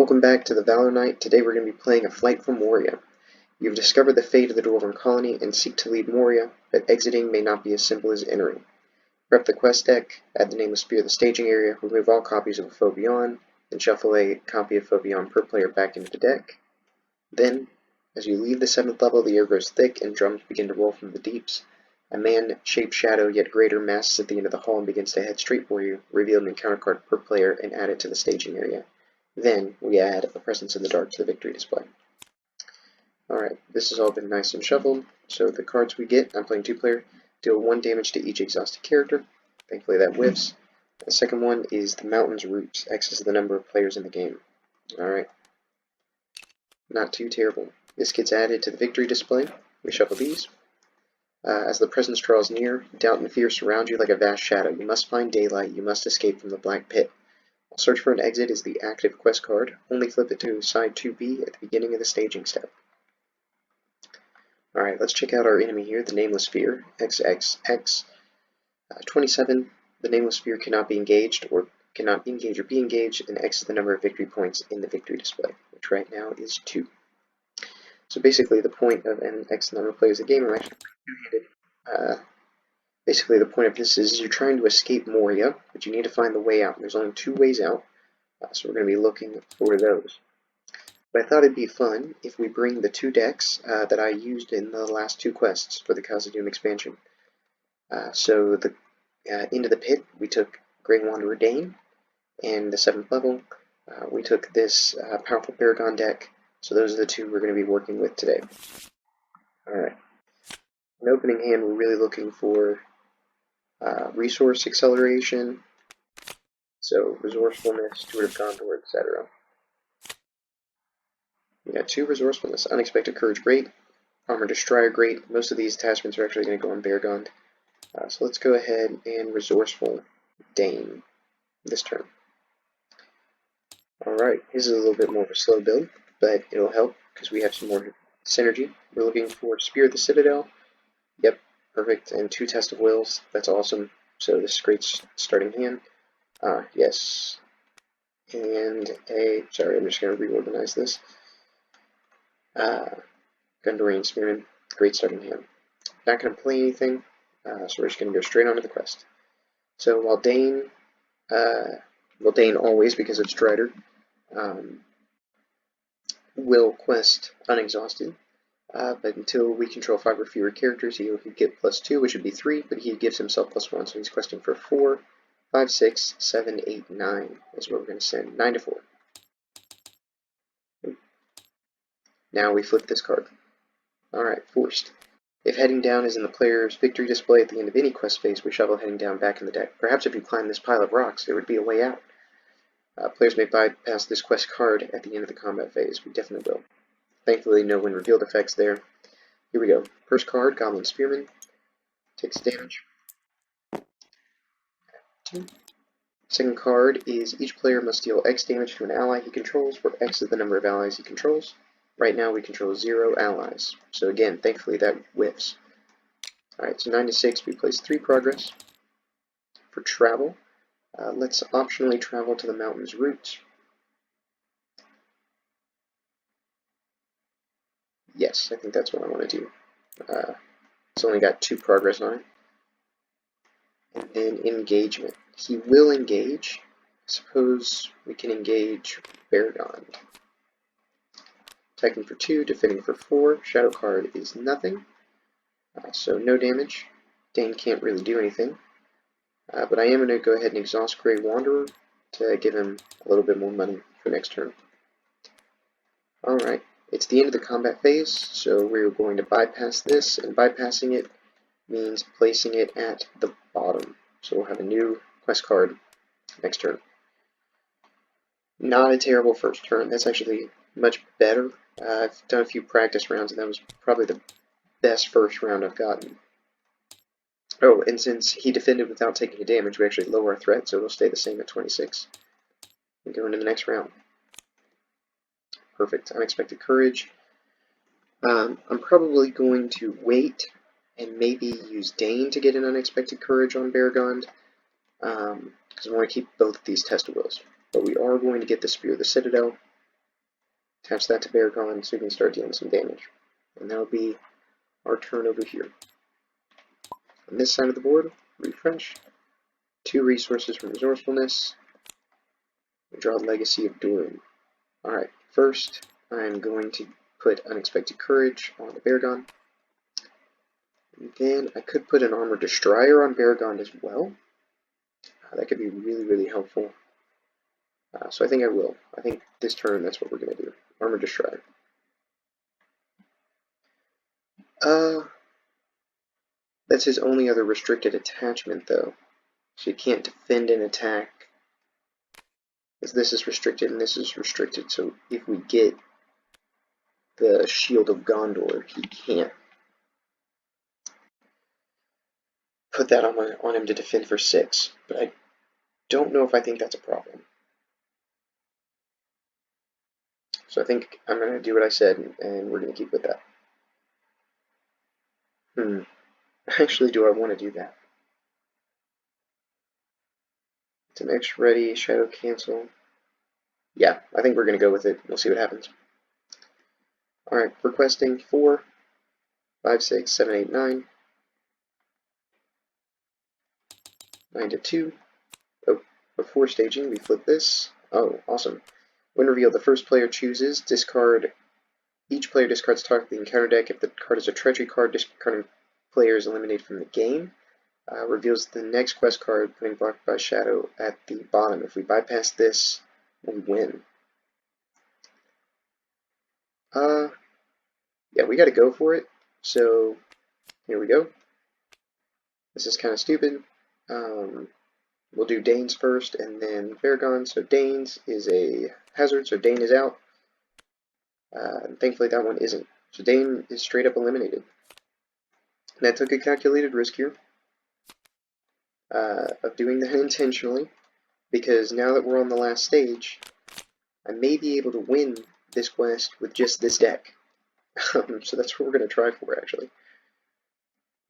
Welcome back to the Valor Knight. Today we're going to be playing A Flight from Moria. You've discovered the fate of the Dwarven colony and seek to leave Moria, but exiting may not be as simple as entering. Prep the quest deck, add the nameless spear to the staging area, remove all copies of a Foe Beyond, and shuffle a copy of Foe Beyond per player back into the deck. Then, as you leave the 7th level, the air grows thick and drums begin to roll from the deeps. A man-shaped shadow, yet greater, masks at the end of the hall and begins to head straight for you. Reveal an encounter card per player and add it to the staging area. Then we add a Presence in the Dark to the victory display. Alright, this has all been nice and shuffled, so the cards we get, I'm playing 2-player, deal 1 damage to each exhausted character. Thankfully that whiffs. The second one is the Mountain's Roots, X is the number of players in the game. Alright, not too terrible. This gets added to the victory display. We shuffle these. As the presence draws near, doubt and fear surround you like a vast shadow. You must find daylight, you must escape from the black pit. Search for an exit is the active quest card. Only flip it to side 2B at the beginning of the staging step. Alright, let's check out our enemy here, the Nameless Sphere, XXX. 27, the Nameless Sphere cannot be engaged or be engaged, and X is the number of victory points in the victory display, which right now is 2. So basically the point of an X number of players a game, I'm actually two-handed. Basically, the point of this is you're trying to escape Moria, but you need to find the way out. There's only 2 ways out, so we're going to be looking for those. But I thought it'd be fun if we bring the 2 decks that I used in the last 2 quests for the Khazad-dûm expansion. So the Into the Pit, we took Grey Wanderer Dain, and the 7th level, we took this powerful Paragon deck. So those are the 2 we're going to be working with today. Alright. In opening hand, we're really looking for resource acceleration, so resourcefulness, Steward of Gondor, etc. We got 2 resourcefulness, unexpected courage, great, armor destroyer, great. Most of these attachments are actually going to go on Beargond. So let's go ahead and resourceful Dain this turn. Alright, his is a little bit more of a slow build, but it'll help because we have some more synergy. We're looking for Spear of the Citadel. Yep, perfect, and 2 Test of Wills, that's awesome, so this is great starting hand. Yes, and sorry, I'm just going to reorganize this. Gondorian Spearman, great starting hand. Not going to play anything, so we're just going to go straight on to the quest. So while Dain always, because it's Drider, will quest Unexhausted. But until we control 5 or fewer characters, he could get +2, which would be 3, but he gives himself +1, so he's questing for 4, 5, 6, 7, 8, 9 is what we're going to send. 9 to 4. Now we flip this card. Alright, Forced. If heading down is in the player's victory display at the end of any quest phase, we shuffle heading down back in the deck. Perhaps if you climb this pile of rocks, there would be a way out. Players may bypass this quest card at the end of the combat phase. We definitely will. Thankfully, no when revealed effects there. Here we go. First card, Goblin Spearman. Takes damage. 2. Second card is each player must deal X damage to an ally he controls, where X is the number of allies he controls. Right now we control 0 allies. So again, thankfully that whiffs. Alright, so 9 to 6, we place 3 progress. For travel, let's optionally travel to the Mountain's Roots. Yes, I think that's what I want to do. It's only got 2 progress on it. And then engagement. He will engage. I suppose we can engage Beargond. Attacking for 2, defending for 4. Shadow card is nothing. So no damage. Dain can't really do anything. But I am going to go ahead and exhaust Grey Wanderer to give him a little bit more money for next turn. Alright. It's the end of the combat phase, so we're going to bypass this, and bypassing it means placing it at the bottom. So we'll have a new quest card next turn. Not a terrible first turn, that's actually much better. I've done a few practice rounds, and that was probably the best first round I've gotten. Oh, and since he defended without taking a damage, we actually lower our threat, so it'll stay the same at 26. And go into the next round. Perfect. Unexpected courage. I'm probably going to wait and maybe use Dain to get an unexpected courage on Beargond, because I want to keep both of these test of wills. But we are going to get the Spear of the Citadel, Attach that to Beargon so we can start dealing some damage. And that'll be our turn over here. On this side of the board, refresh. 2 resources from Resourcefulness. We draw Legacy of Doom. Alright, first I'm going to put Unexpected Courage on the Beargon. Then I could put an Armor Destroyer on Beargon as well. That could be really, really helpful. So I think I will. I think this turn that's what we're going to do. Armor Destroyer. That's his only other restricted attachment though. So you can't defend an attack. Because this is restricted and this is restricted, so if we get the Shield of Gondor, he can't put that on him to defend for 6. But I don't know if I think that's a problem. So I think I'm going to do what I said, and we're going to keep with that. Actually, do I want to do that? It's an X ready, shadow cancel. Yeah, I think we're going to go with it. We'll see what happens. Alright, requesting 4, 5, 6, 7, 8, 9. 9 to 2. Oh, before staging, we flip this. Oh, awesome. When revealed, the first player chooses, discard. Each player discards top of the encounter deck. If the card is a treachery card, discarding player is eliminated from the game. Reveals the next quest card, putting blocked by shadow at the bottom. If we bypass this, we win. Yeah, we gotta go for it. So, here we go. This is kind of stupid. We'll do Dain's first, and then Beargon. So Dain's is a hazard, so Dain is out. Thankfully that one isn't. So Dain is straight up eliminated. And I took a calculated risk here of doing that intentionally, because now that we're on the last stage, I may be able to win this quest with just this deck. So that's what we're going to try for, actually.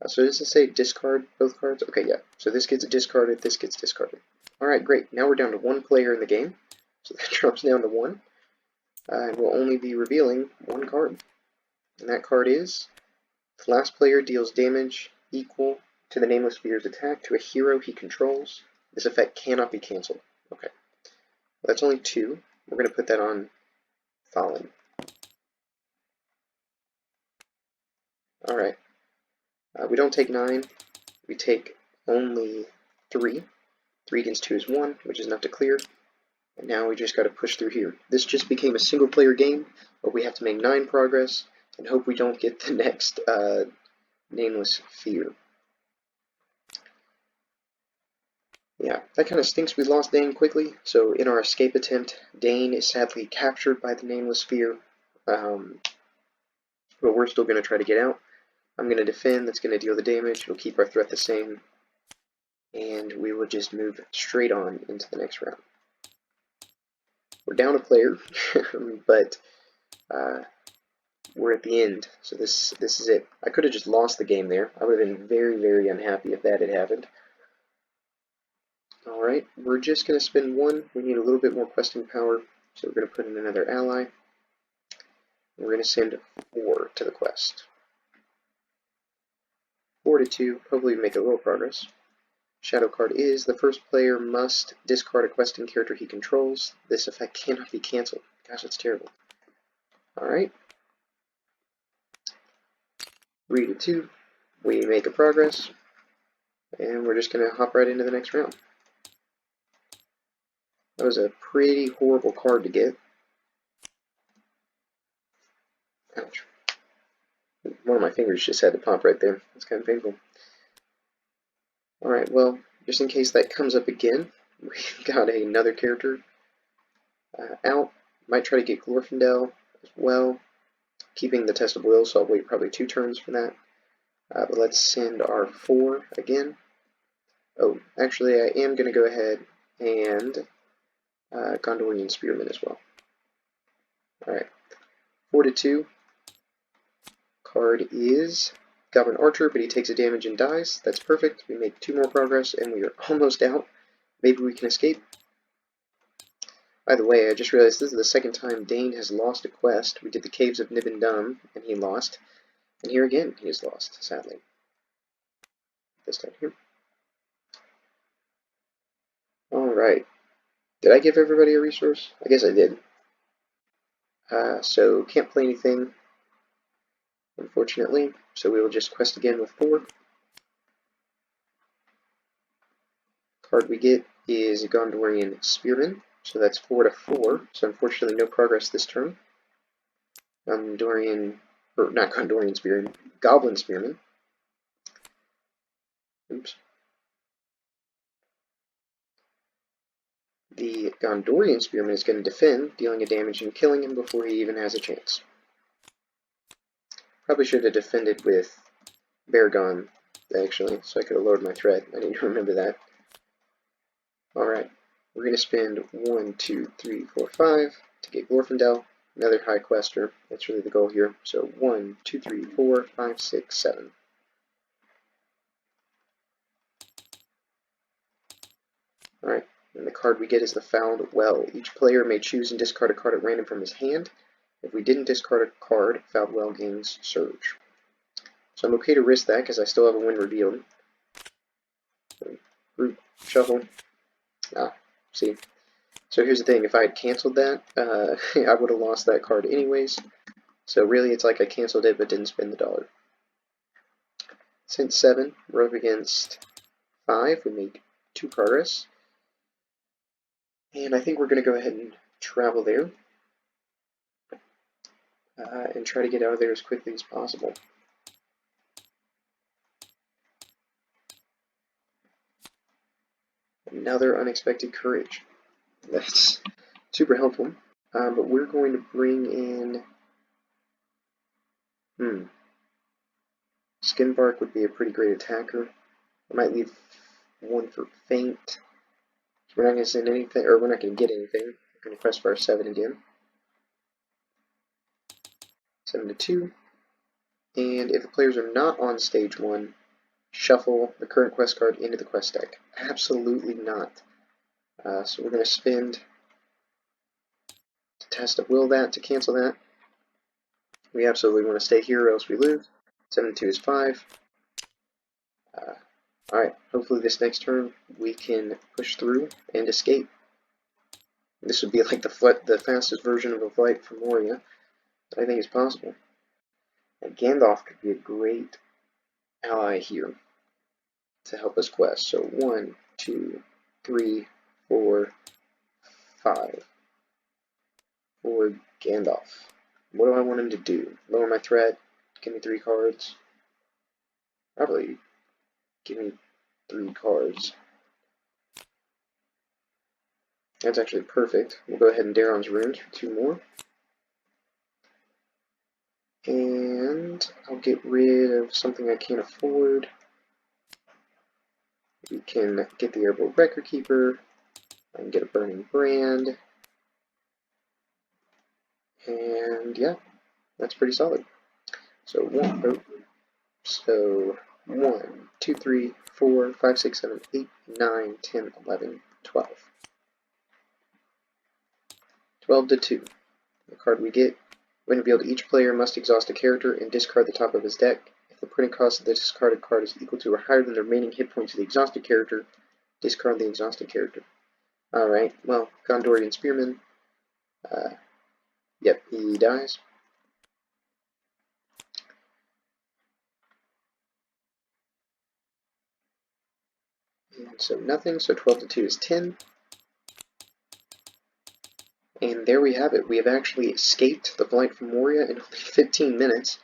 So does it say discard both cards? Okay, yeah. So this gets discarded, this gets discarded. Alright, great. Now we're down to 1 player in the game. So that drops down to 1. And we'll only be revealing 1 card. And that card is, the last player deals damage equal to the Nameless Sphere's attack to a hero he controls. This effect cannot be cancelled. Okay. Well, that's only 2. We're going to put that on Fallen. Alright. We don't take 9. We take only 3. 3 against 2 is 1, which is enough to clear. And now we just got to push through here. This just became a single player game, but we have to make 9 progress and hope we don't get the next Nameless Sphere. Yeah, that kind of stinks. We lost Dain quickly, so in our escape attempt, Dain is sadly captured by the Nameless Sphere, but we're still going to try to get out. I'm going to defend, that's going to deal the damage, it'll keep our threat the same, and we will just move straight on into the next round. We're down a player, but we're at the end, so this is it. I could have just lost the game there. I would have been very, very unhappy if that had happened. Alright, we're just going to spend 1. We need a little bit more questing power, so we're going to put in another ally. We're going to send 4 to the quest. 4 to 2, hopefully we make a little progress. Shadow card is, the first player must discard a questing character he controls. This effect cannot be cancelled. Gosh, that's terrible. Alright. 3 to 2, we make a progress, and we're just going to hop right into the next round. That was a pretty horrible card to get. Ouch. One of my fingers just had to pop right there. That's kind of painful. Alright, well, just in case that comes up again, we've got another character out. Might try to get Glorfindel as well, keeping the Test of Will, so I'll wait probably 2 turns for that. But let's send our 4 again. Oh, actually I am going to go ahead and Gondorian Spearman as well. Alright, 4 to 2. Card is Goblin Archer, but he takes a damage and dies. That's perfect. We make 2 more progress, and we are almost out. Maybe we can escape. By the way, I just realized this is the second time Dain has lost a quest. We did the Caves of Nib and Dum, and he lost. And here again, he has lost, sadly. This time here. Alright. Did I give everybody a resource? I guess I did. So can't play anything, unfortunately. So we will just quest again with 4. Card we get is a Gondorian Spearman. So that's 4 to 4. So unfortunately no progress this turn. Gondorian, or not Gondorian Spearman, Goblin Spearman. Oops. The Gondorian Spearman is going to defend, dealing a damage and killing him before he even has a chance. Probably should have defended with Beargon, actually, so I could have lowered my threat. I didn't remember that. Alright, we're going to spend 1, 2, 3, 4, 5 to get Glorfindel, another high quester. That's really the goal here. So 1, 2, 3, 4, 5, 6, 7. Alright, and the card we get is the Fouled Well. Each player may choose and discard a card at random from his hand. If we didn't discard a card, Fouled Well gains Surge. So I'm okay to risk that because I still have a win revealed. Group, shuffle. See. So here's the thing, if I had cancelled that, I would have lost that card anyways. So really it's like I cancelled it but didn't spend the dollar. Since 7, we're up against 5, we make 2 progress. And I think we're going to go ahead and travel there. And try to get out of there as quickly as possible. Another unexpected courage. That's super helpful. But we're going to bring in... Skinbark would be a pretty great attacker. I might leave 1 for Faint. We're not going to send anything, or we're not going to get anything. We're going to quest for our 7 again. 7 to 2. And if the players are not on stage 1, shuffle the current quest card into the quest deck. Absolutely not. So we're going to spend to test of will that to cancel that. We absolutely want to stay here or else we lose. 7 to 2 is 5. Alright, hopefully this next turn we can push through and escape. This would be like the fastest version of a flight from Moria that I think is possible. And Gandalf could be a great ally here to help us quest. So 1, 2, 3, 4, 5 for Gandalf. What do I want him to do? Lower my threat? Give me 3 cards? Probably give me 3 cards. That's actually perfect. We'll go ahead and Daron's Runes for 2 more. And I'll get rid of something I can't afford. We can get the Airbolt Record Keeper. I can get a Burning Brand. And yeah, that's pretty solid. So 1, 2, 3, 4, 5, 6, 7, 8, 9, 10, 11, 12. 12 to 2. The card we get, when revealed, each player must exhaust a character and discard the top of his deck. If the printing cost of the discarded card is equal to or higher than the remaining hit points of the exhausted character, discard the exhausted character. Alright, well, Gondorian Spearman. Yep, he dies. And so nothing, so 12 to 2 is 10. And there we have it. We have actually escaped the flight from Moria in only 15 minutes.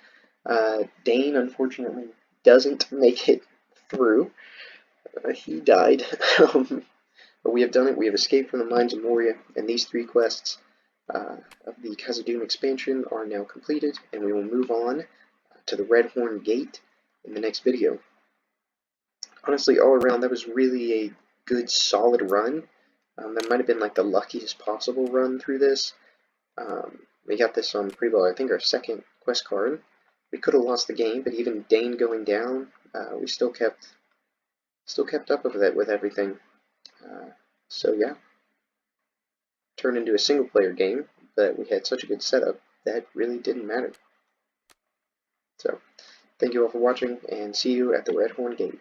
Dain, unfortunately, doesn't make it through. He died. But we have done it. We have escaped from the mines of Moria, and these 3 quests of the Khazad-dûm expansion are now completed, and we will move on to the Redhorn Gate in the next video. Honestly, all around, that was really a good, solid run. That might have been like the luckiest possible run through this. We got this on pre-ball, I think our 2nd quest card. We could have lost the game, but even Dain going down, we still kept up with it with everything. So yeah. turned into a single-player game, but we had such a good setup that really didn't matter. So, thank you all for watching, and see you at the Red Horn Gate.